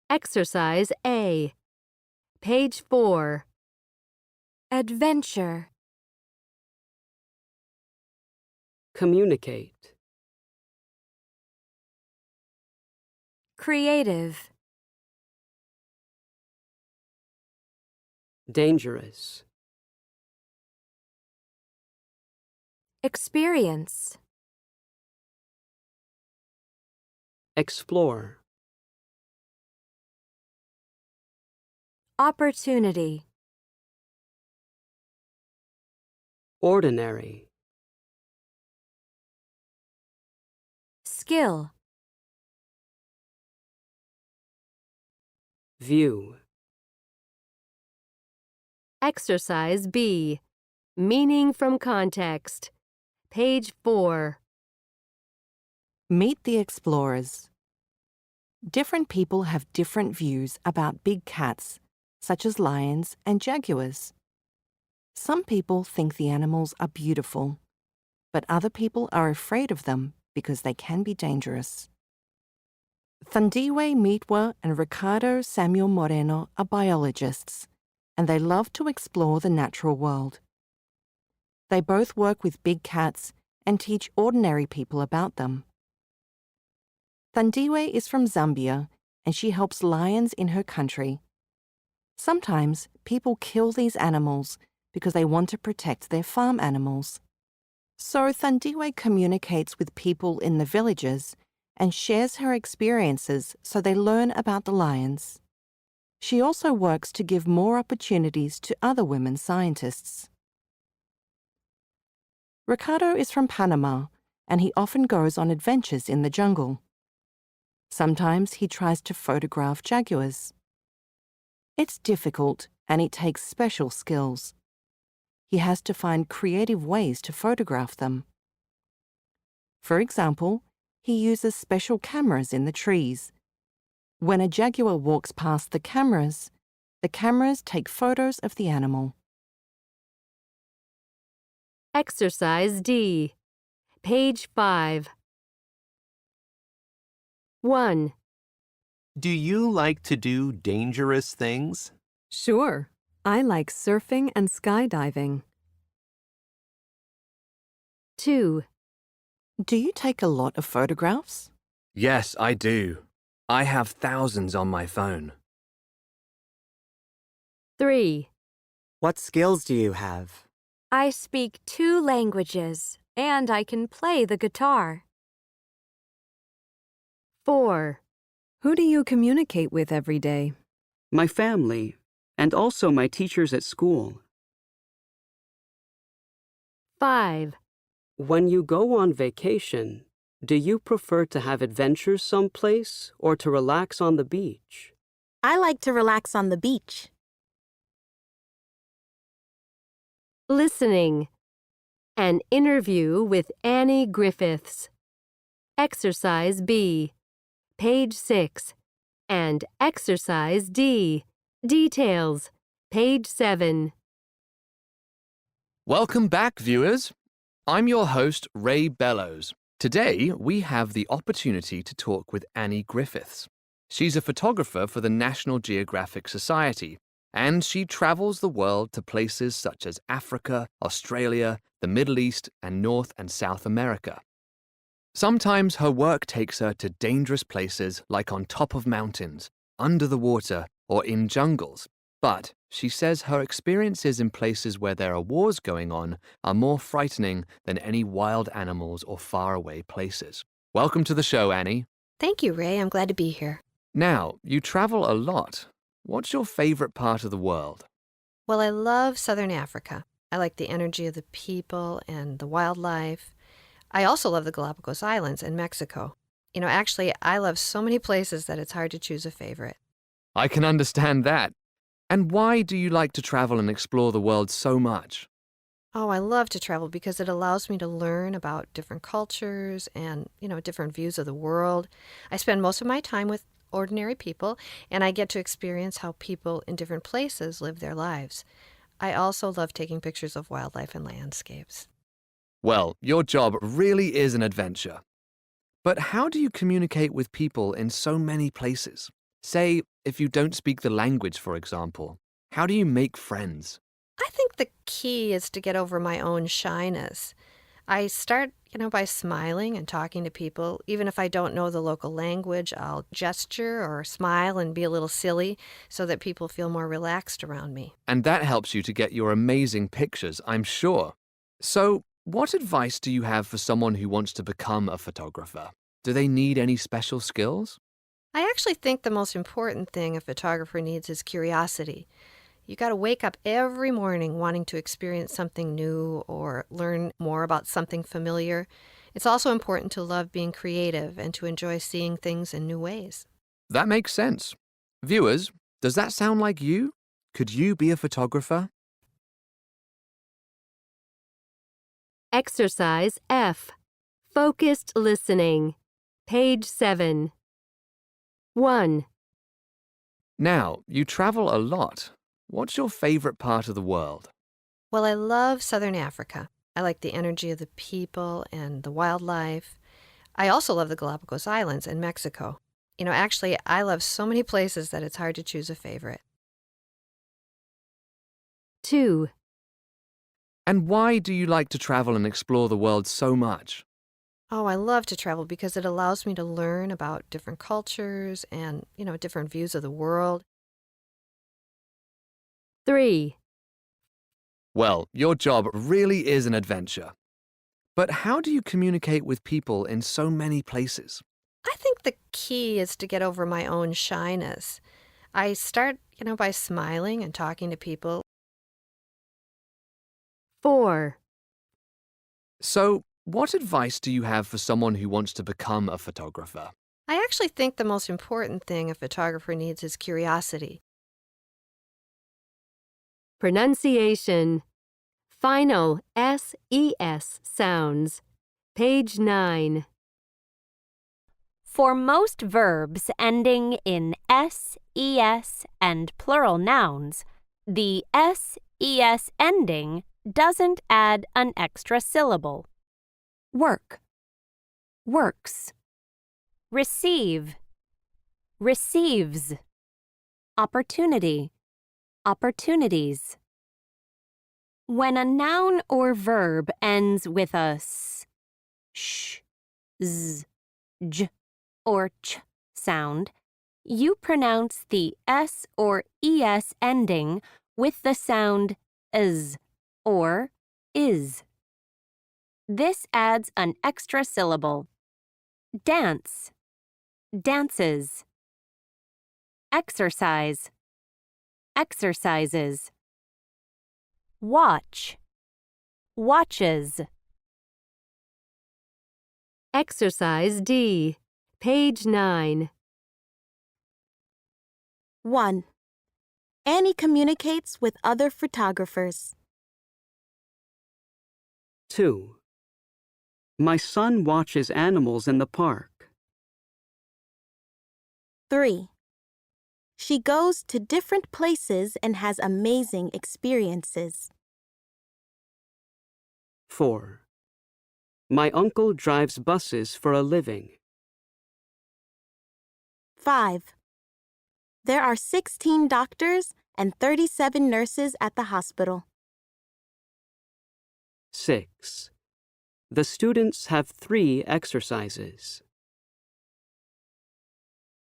Exercise A. Page 4. Adventure. Communicate. Creative. Dangerous. Experience. Explore. Opportunity. Ordinary. Skill. View. Exercise B. Meaning from context. Page 4. Meet the explorers. Different people have different views about big cats, such as lions and jaguars. Some people think the animals are beautiful, but other people are afraid of them because they can be dangerous. Thandiwe Mitwa and Ricardo Samuel Moreno are biologists, and they love to explore the natural world. They both work with big cats and teach ordinary people about them. Thandiwe is from Zambia, and she helps lions in her country. Sometimes people kill these animals because they want to protect their farm animals. So Thandiwe communicates with people in the villages and shares her experiences so they learn about the lions. She also works to give more opportunities to other women scientists. Ricardo is from Panama, and he often goes on adventures in the jungle. Sometimes he tries to photograph jaguars. It's difficult, and it takes special skills. He has to find creative ways to photograph them. For example, he uses special cameras in the trees. When a jaguar walks past the cameras take photos of the animal. Exercise D. Page 5. 1. Do you like to do dangerous things? Sure. I like surfing and skydiving. 2. Do you take a lot of photographs? Yes, I do. I have thousands on my phone. 3. What skills do you have? I speak 2 languages, and I can play the guitar. 4. Who do you communicate with every day? My family, and also my teachers at school. 5. When you go on vacation, do you prefer to have adventures someplace or to relax on the beach? I like to relax on the beach. Listening. An interview with Annie Griffiths. Exercise B. Page 6. And Exercise D. Details. Page 7. Welcome back, viewers. I'm your host, Ray Bellows. Today, we have the opportunity to talk with Annie Griffiths. She's a photographer for the National Geographic Society, and she travels the world to places such as Africa, Australia, the Middle East, and North and South America. Sometimes her work takes her to dangerous places like on top of mountains, under the water, or in jungles. But she says her experiences in places where there are wars going on are more frightening than any wild animals or faraway places. Welcome to the show, Annie. Thank you, Ray. I'm glad to be here. Now, you travel a lot. What's your favorite part of the world? Well, I love Southern Africa. I like the energy of the people and the wildlife. I also love the Galapagos Islands and Mexico. Actually, I love so many places that it's hard to choose a favorite. I can understand that. And why do you like to travel and explore the world so much? Oh, I love to travel because it allows me to learn about different cultures and, different views of the world. I spend most of my time with ordinary people, and I get to experience how people in different places live their lives. I also love taking pictures of wildlife and landscapes. Well, your job really is an adventure. But how do you communicate with people in so many places? Say, if you don't speak the language, for example, how do you make friends? I think the key is to get over my own shyness. I start, by smiling and talking to people. Even if I don't know the local language, I'll gesture or smile and be a little silly so that people feel more relaxed around me. And that helps you to get your amazing pictures, I'm sure. So, what advice do you have for someone who wants to become a photographer? Do they need any special skills? I actually think the most important thing a photographer needs is curiosity. You got to wake up every morning wanting to experience something new or learn more about something familiar. It's also important to love being creative and to enjoy seeing things in new ways. That makes sense. Viewers, does that sound like you? Could you be a photographer? Exercise F. Focused listening. Page 7. 1. Now, you travel a lot. What's your favorite part of the world? Well, I love Southern Africa. I like the energy of the people and the wildlife. I also love the Galapagos Islands and Mexico. Actually, I love so many places that it's hard to choose a favorite. 2. And why do you like to travel and explore the world so much? Oh, I love to travel because it allows me to learn about different cultures and, different views of the world. 3. Well, your job really is an adventure. But how do you communicate with people in so many places? I think the key is to get over my own shyness. I start, by smiling and talking to people. 4. So, what advice do you have for someone who wants to become a photographer? I actually think the most important thing a photographer needs is curiosity. Pronunciation. Final S-E-S sounds. Page 9. For most verbs ending in S, ES, and plural nouns, the S, ES ending doesn't add an extra syllable. Work. Works. Receive. Receives. Opportunity. Opportunities. When a noun or verb ends with a s, sh, z, j, or ch sound, you pronounce the s or es ending with the sound z or is. This adds an extra syllable. Dance. Dances. Exercise. Exercises. Watch. Watches. Exercise D. Page 9. 1. Annie communicates with other photographers. 2. My son watches animals in the park. 3. She goes to different places and has amazing experiences. 4. My uncle drives buses for a living. 5. There are 16 doctors and 37 nurses at the hospital. 6. The students have 3 exercises.